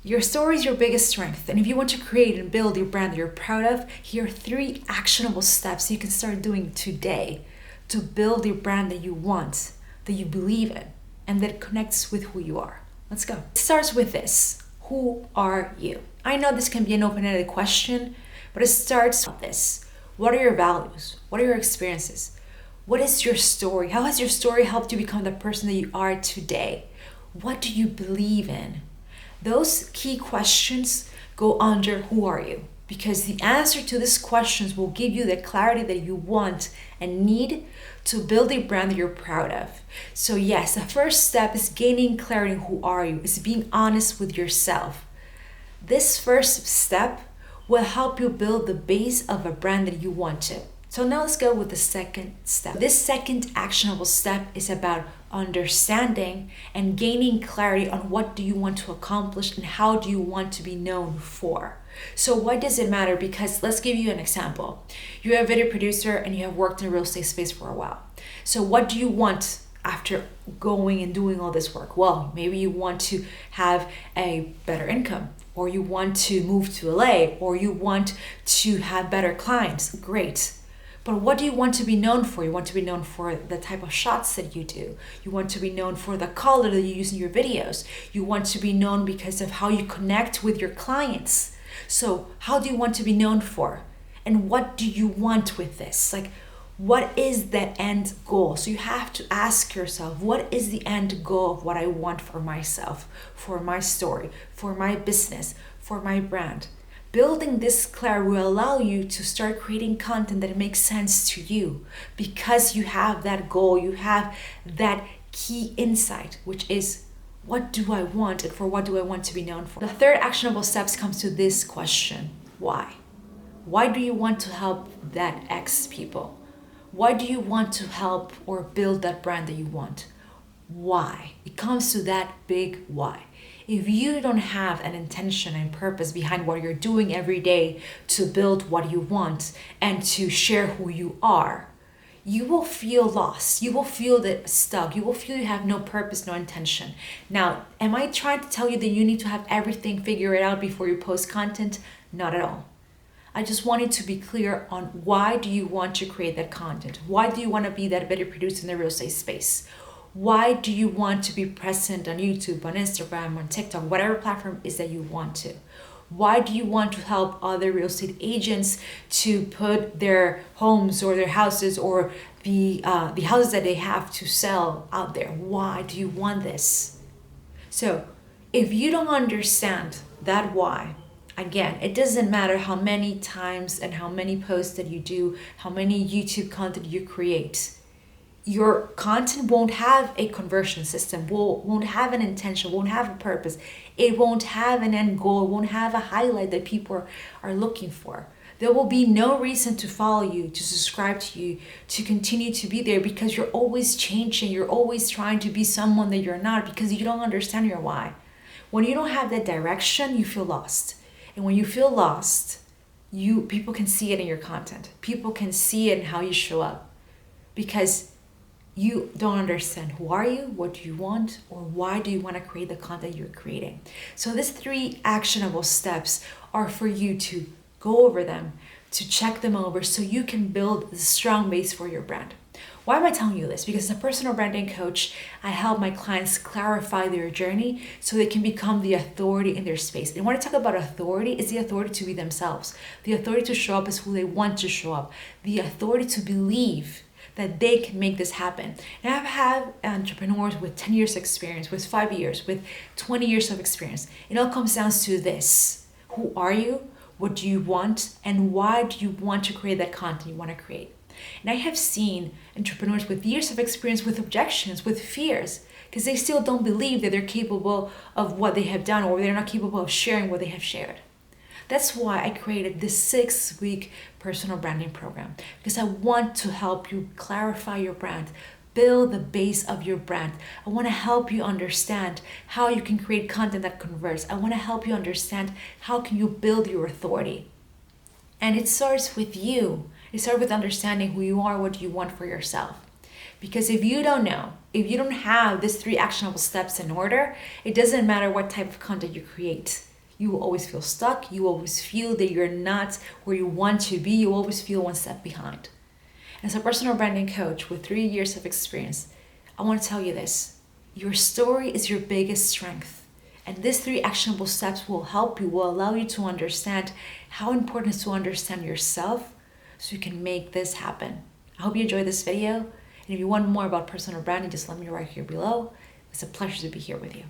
Your story is your biggest strength. And if you want to create and build your brand that you're proud of, here are 3 actionable steps you can start doing today to build your brand that you want, that you believe in, and that connects with who you are. Let's go. It starts with this. Who are you? I know this can be an open-ended question, but it starts with this. What are your values? What are your experiences? What is your story? How has your story helped you become the person that you are today? What do you believe in? Those key questions go under who are you? Because the answer to these questions will give you the clarity that you want and need to build a brand that you're proud of. So yes, the first step is gaining clarity in who are you, is being honest with yourself. This first step will help you build the base of a brand that you want to. So now let's go with the second step. This second actionable step is about understanding and gaining clarity on what do you want to accomplish and how do you want to be known for. So why does it matter? Because let's give you an example. You're a video producer and you have worked in the real estate space for a while. So what do you want after going and doing all this work? Well, maybe you want to have a better income, or you want to move to LA, or you want to have better clients. Great. But what do you want to be known for? You want to be known for the type of shots that you do. You want to be known for the color that you use in your videos. You want to be known because of how you connect with your clients. So how do you want to be known for? And what do you want with this? Like, what is the end goal? So you have to ask yourself, what is the end goal of what I want for myself, for my story, for my business, for my brand? Building this clarity will allow you to start creating content that makes sense to you because you have that goal, you have that key insight, which is what do I want and for what do I want to be known for? The third actionable steps comes to this question. Why? Why do you want to help that X people? Why do you want to help or build that brand that you want? Why? It comes to that big why. If you don't have an intention and purpose behind what you're doing every day to build what you want and to share who you are, you will feel lost. You will feel that stuck. You will feel you have no purpose, no intention. Now, am I trying to tell you that you need to have everything figured out before you post content? Not at all. I just wanted to be clear on why do you want to create that content? Why do you want to be that video producer in the real estate space? Why do you want to be present on YouTube, on Instagram, on TikTok, whatever platform is that you want to? Why do you want to help other real estate agents to put their homes or their houses or the houses that they have to sell out there? Why do you want this? So if you don't understand that why, again, it doesn't matter how many times and how many posts that you do, how many YouTube content you create. Your content won't have a conversion system, won't have an intention, won't have a purpose. It won't have an end goal, won't have a highlight that people are looking for. There will be no reason to follow you, to subscribe to you, to continue to be there because you're always changing. You're always trying to be someone that you're not because you don't understand your why. When you don't have that direction, you feel lost. And when you feel lost, people can see it in your content. People can see it in how you show up because you don't understand who are you, what do you want, or why do you want to create the content you're creating. So these 3 actionable steps are for you to go over them, to check them over so you can build a strong base for your brand. Why am I telling you this? Because as a personal branding coach, I help my clients clarify their journey so they can become the authority in their space. And when I talk about authority, it's the authority to be themselves, the authority to show up as who they want to show up, the authority to believe that they can make this happen. And I've had entrepreneurs with 10 years of experience, with 5 years, with 20 years of experience. It all comes down to this. Who are you? What do you want? And why do you want to create that content you want to create? And I have seen entrepreneurs with years of experience with objections, with fears, because they still don't believe that they're capable of what they have done or they're not capable of sharing what they have shared. That's why I created this 6-week personal branding program, because I want to help you clarify your brand, build the base of your brand. I want to help you understand how you can create content that converts. I want to help you understand how can you build your authority. And it starts with you. It starts with understanding who you are, what you want for yourself. Because if you don't know, if you don't have these 3 actionable steps in order, it doesn't matter what type of content you create. You will always feel stuck. You always feel that you're not where you want to be. You always feel one step behind. As a personal branding coach with 3 years of experience, I want to tell you this. Your story is your biggest strength. And these 3 actionable steps will help you, will allow you to understand how important it is to understand yourself so you can make this happen. I hope you enjoyed this video. And if you want more about personal branding, just let me know right here below. It's a pleasure to be here with you.